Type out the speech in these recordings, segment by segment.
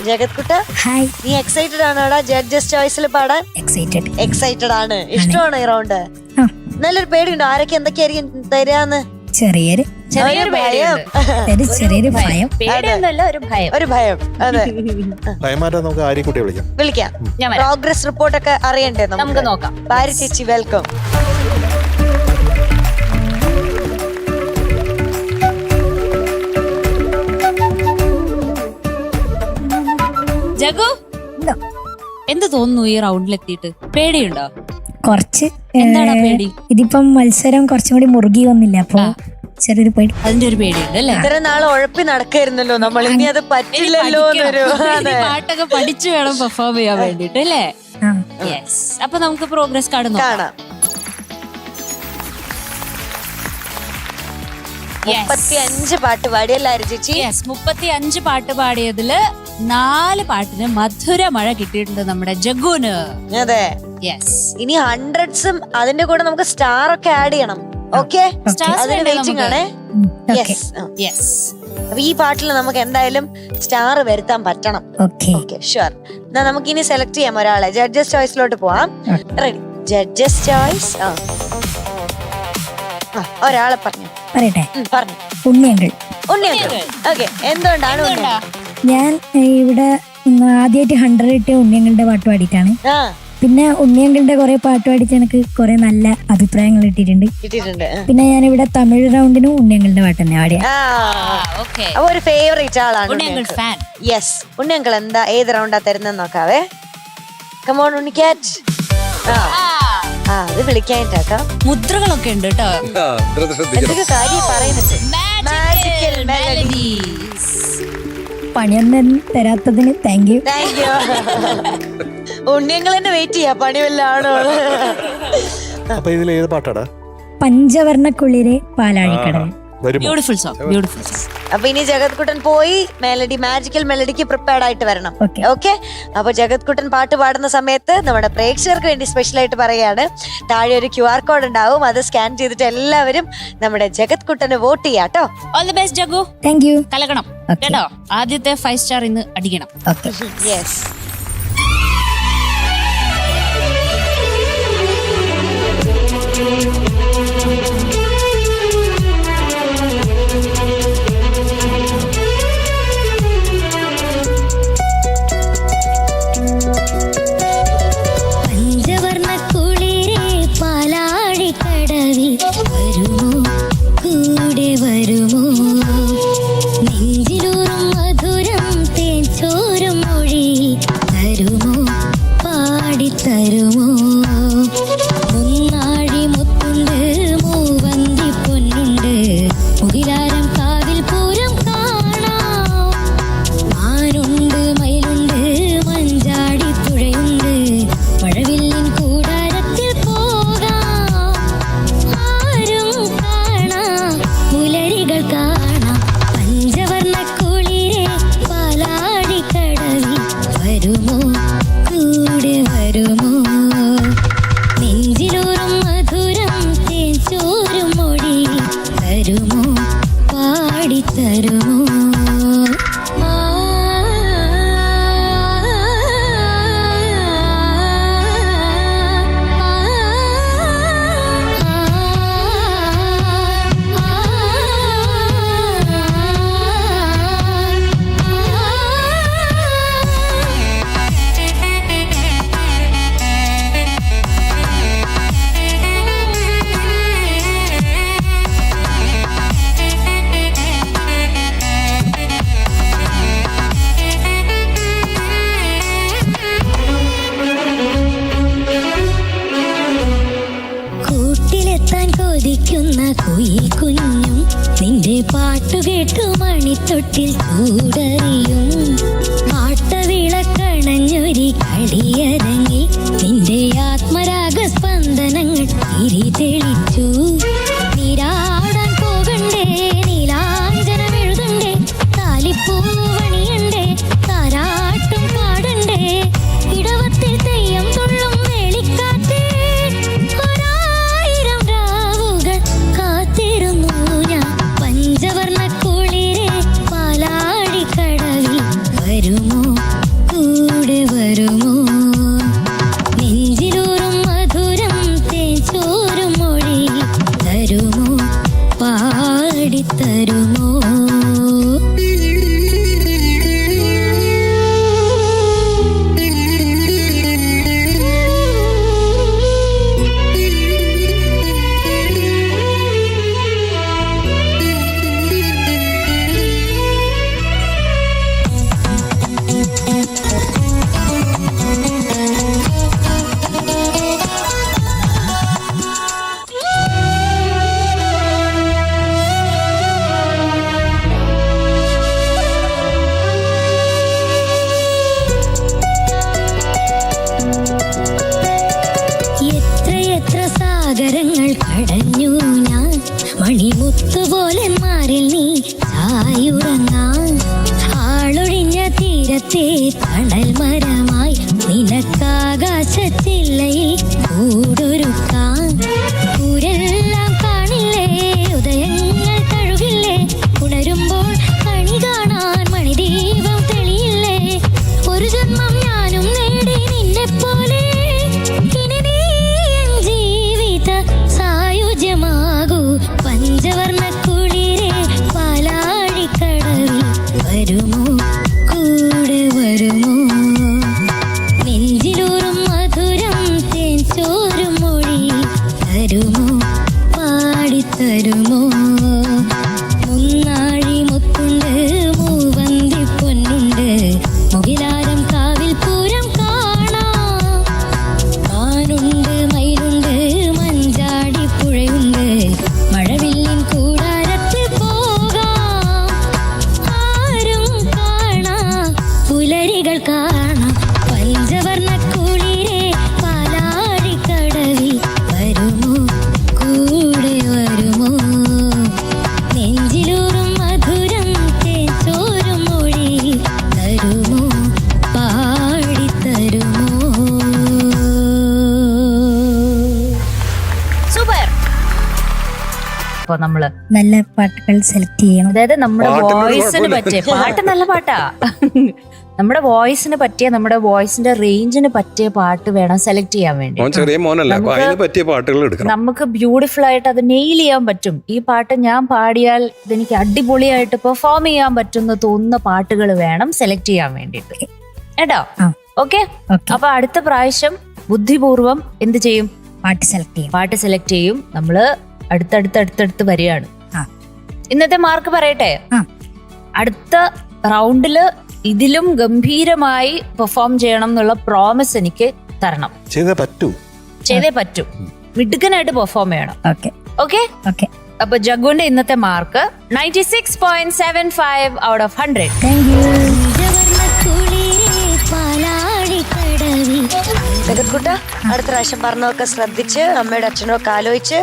ജഗത് കുട്ട, ഹായ്. നീ excited ആണോടാ judges ചോയ്സിൽ പാടാൻ? എക്സൈറ്റഡ് ആണ്. ഇഷ്ടമാണോ ഈ റൗണ്ട്? നല്ലൊരു പേടിയുണ്ടോ? ആരൊക്കെ എന്തൊക്കെയായിരിക്കും തരാന്ന്? ചെറിയൊരു ഭയം. ചെറിയൊരു ഭയം. ഒരു ഭയം. അതെ, നമുക്ക് ആര്യക്കുട്ടിയെ വിളിക്കാം. പ്രോഗ്രസ് റിപ്പോർട്ട് ഒക്കെ അറിയണ്ടേ? നമുക്ക് നോക്കാം. ഭാര്യ ചേച്ചി, വെൽക്കം. ജഗു, എന്ത് തോന്നുന്നു ഈ റൗണ്ടിലെത്തിയിട്ട്? പേടിയുണ്ടോ? കുറച്ച്. എന്താണ് പേടി? ഇതിപ്പം മത്സരം കുറച്ചും കൂടി മുറുകി വന്നില്ല, അപ്പൊ ചെറിയൊരു പേടി. അതിന്റെ ഒരു പേടിയുണ്ട് അല്ലേ? ഇത്ര നാള് ഉഴപ്പി നടക്കായിരുന്നല്ലോ നമ്മൾ, ഇനി അത് പറ്റില്ലല്ലോ എന്നൊരു പാട്ടൊക്കെ പഠിച്ചു വേണം പെർഫോം ചെയ്യാൻ വേണ്ടിട്ട് അല്ലേ? യെസ്. അപ്പൊ നമുക്ക് പ്രോഗ്രസ് കാർഡ് കാണാം. 35 പാട്ട് പാടിയല്ലായിരുന്നു ചേച്ചി? 35 പാട്ട് പാടിയതില് 4 പാട്ടിന് മധുര മഴ കിട്ടിയിട്ടുണ്ട് നമ്മുടെ ജഗ്ഗുന്. അതെ. യെസ്. ഇനി 100s അതിന്റെ കൂടെ നമുക്ക് സ്റ്റാർ ഒക്കെ ആഡ് ചെയ്യണം. ഓക്കെ, അതിന് വെയിറ്റിംഗ് ആണേ. യെസ്. അപ്പൊ ഈ പാട്ടിൽ നമുക്ക് എന്തായാലും സ്റ്റാർ വരുത്താൻ പറ്റണം. Okay, sure. എന്നാ നമുക്ക് ഇനി സെലക്ട് ചെയ്യാം ഒരാളെ. ജഡ്ജസ് ചോയ്സിലോട്ട് പോവാം. റെഡി? Judges choice. ഒരാളെ പറയട്ടെ. പറഞ്ഞു. ഉണ്ണിയങ്കിൾ. ഓക്കെ, എന്തുകൊണ്ടാണ്? ഞാൻ ഇവിടെ ആദ്യമായിട്ട് 100 ഇട്ട് ഉണ്ണിയങ്ങളുടെ പാട്ട് പാടിയിട്ടാണ്. പിന്നെ ഉണ്ണിയങ്ങളുടെ കുറെ പാട്ട് പാടിച്ച് എനിക്ക് കുറെ നല്ല അഭിപ്രായങ്ങൾ കിട്ടിയിട്ടുണ്ട്. പിന്നെ ഞാനിവിടെ തമിഴ് റൗണ്ടിനും ഉണ്ണിയങ്ങളുടെ പാട്ട് തന്നെ പാടിയ. അപ്പൊ ഒരു ഫേവറേറ്റ് ആളാണ്. യെസ്. ഉണ്ണിയങ്കൾ എന്താ, ഏത് റൗണ്ടാ തരുന്നെന്ന് നോക്കാവേ. കമോൺ ഉണ്ണിക്കാറ്റ്. അത് വിളിക്കാനായിട്ടാ. മുദ്രകളൊക്കെ ഉണ്ട് കേട്ടോ. എന്തൊക്കെ കാര്യം പറയുന്നുണ്ട്. Magical melodies. പണിയൊന്നും തരാത്തതിന് താങ്ക് യു. ഉണ്ണിയങ്ങൾ തന്നെ വെയിറ്റ് ചെയ്യാ, പണി വല്ലാണോ? അപ്പൊ ഇതിൽ ഏത് പാട്ടാടാ? പഞ്ചവർണ്ണക്കുള്ളിലെ പാലാഴിക്കടൽ. Beautiful song, beautiful. അപ്പൊ ഇനി ജഗത് കുട്ടൻ പോയി മെലഡി, മാജിക്കൽ മെലഡിക്ക് പ്രിപ്പയർഡ് ആയിട്ട് വരണം. ഓക്കെ. അപ്പൊ ജഗത് കുട്ടൻ പാട്ട് പാടുന്ന സമയത്ത് നമ്മുടെ പ്രേക്ഷകർക്ക് വേണ്ടി സ്പെഷ്യൽ ആയിട്ട് പറയുകയാണ്, താഴെ ഒരു QR കോഡ് ഉണ്ടാവും. അത് സ്കാൻ ചെയ്തിട്ട് എല്ലാവരും നമ്മുടെ ജഗത് കുട്ടന് വോട്ട് ചെയ്യാട്ടോ. All the best Jagu. Thank you. കലക്കണം കേട്ടോ. ആദ്യത്തെ 5 സ്റ്റാർ ഇന്ന് അടിക്കണം. യെസ്. കുഞ്ഞും നിന്റെ പാട്ടുകേട്ടു മണിത്തൊട്ടിൽ കൂടറിയും ആട്ടവിളക്കണഞ്ഞൊരി കളിയരങ്ങി നിന്റെ ആത്മരാഗ സ്പന്ദനങ്ങൾ തിരി തെളിച്ചു. നീരാടാൻ പോകണ്ടേ, നീലാഞ്ജനമെഴുതണ്ടേ, താലിപ്പൂവണിയണ്ടേ, താരാട്ടും പാടണ്ടേ, ഇടവത്തിൽ തെയ്യം തുള്ളും വേളിക്കാറ്റേ, ഒരായിരം രാവുകൾ കാത്തിരുന്നു ഞാൻ. പഞ്ചവർണ്ണ കുളിരെ പാലാഴിക്കടവിൽ വരുമോ വരുമോ? സാഗരങ്ങൾ കടഞ്ഞു ഞാൻ, മണിമുത്തുപോലെ മാറിൽ നീ ചായുറങ്ങാൻ. ആളൊഴിഞ്ഞ തീരത്തെ തണൽ മരമായി നിനക്കാകാശത്തില്ലയിൽ കൂടൊരുക്കാൻ. ൂരെല്ലാം കാണില്ലേ, ഉദയങ്ങൾ തഴുകില്ലേ, ഉണരുമ്പോൾ കണി കാണാൻ മണിദീപം തെളിയില്ലേ. ഒരു ജന്മം ഞാനും നേടി നിന്നെ പോലെ, സായുജ്യമാകൂ പഞ്ചവർണ്ണ കുളിരെ പാലാഴിക്കടവിൽ വരുമോ, കൂടെ വരുമോ? നെഞ്ചിലൂറും മധുരം തേൻ ചോരും മൊഴി തരുമോ, പാടിത്തരുമോ? മുന്നാഴി മുത്തുണ്ട്, മൂവന്തി പൊന്നുണ്ട്, മുകിലാരം കാവിൽ പൂരം കാണാം. മാനുണ്ട്, മയിലുണ്ട്, മഞ്ചാടി പുഴയുണ്ട്, മഴവില്ലിൻ കൂടാരത്തിൽ പോകാം. ആരും കാണാ പുലരികൾ കാണാം, പഞ്ചവർണ്ണ കുളിരെ പാലാഴിക്കടവിൽ വരുമോ, കൂടെ വരുമോ? നെഞ്ചിലൂറും മധുരം തേൻ ചോരും മൊഴി തരുമോ, പാടിത്തരുമോ? സൂപ്പർ. അപ്പൊ നമ്മള് നല്ല പാട്ടുകൾ സെലക്ട് ചെയ്യണം. അതായത് നമ്മുടെ പാട്ടിനൊരു വോയിസിന് കുഴപ്പമില്ല. പറ്റിയ പാട്ട് നല്ല പാട്ടാ. നമ്മുടെ വോയിസിന് പറ്റിയ, നമ്മുടെ വോയിസിന്റെ റേഞ്ചിന് പറ്റിയ പാട്ട് വേണം സെലക്ട് ചെയ്യാൻ വേണ്ടി. മോൻ ചെറിയ മോനല്ല, അപ്പൊ അതിന് പറ്റിയ പാട്ടുകൾ എടുക്കണം. നമുക്ക് ബ്യൂട്ടിഫുൾ ആയിട്ട് അത് നെയിൽ ചെയ്യാൻ പറ്റും. ഈ പാട്ട് ഞാൻ പാടിയാൽ ഇതെനിക്ക് അടിപൊളിയായിട്ട് പെർഫോം ചെയ്യാൻ പറ്റുന്ന തോന്നുന്ന പാട്ടുകൾ വേണം സെലക്ട് ചെയ്യാൻ വേണ്ടിട്ട് കേട്ടോ. ആ. ഓക്കെ, ഓക്കെ, അപ്പൊ അടുത്ത പ്രാവശ്യം ബുദ്ധിപൂർവം എന്ത് ചെയ്യും? പാട്ട് സെലക്ട് ചെയ്യും. പാട്ട് സെലക്ട് ചെയ്യും. നമ്മള് അടുത്തടുത്ത് വരികയാണ്. ആ. ഇന്നത്തെ മാർക്ക് പറയട്ടെ. ആ. അടുത്ത റൗണ്ടില് ഇതിലും ഗംഭീരമായി പെർഫോം ചെയ്യണം എന്നുള്ള പ്രോമിസ് എനിക്ക് തരണം. ചെയ്തേ പറ്റൂ. ചെയ്തേ പറ്റൂ. മിടുക്കനായിട്ട് പെർഫോം ചെയ്യണം. Okay okay. ഓക്കെ, അപ്പൊ ജഗ്ഗുവിന്റെ ഇന്നത്തെ mark 96.75 out of 100. Thank you. ജഗത്കുട്ട, അടുത്ത പ്രാവശ്യം പറഞ്ഞൊക്കെ ശ്രദ്ധിച്ച് അമ്മയുടെ അച്ഛനോ ഒക്കെ ആലോചിച്ച്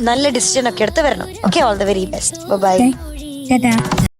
നല്ല ഡിസിഷൻ ഒക്കെ എടുത്ത് വരണം. Okay, all the very best. Bye. Tata.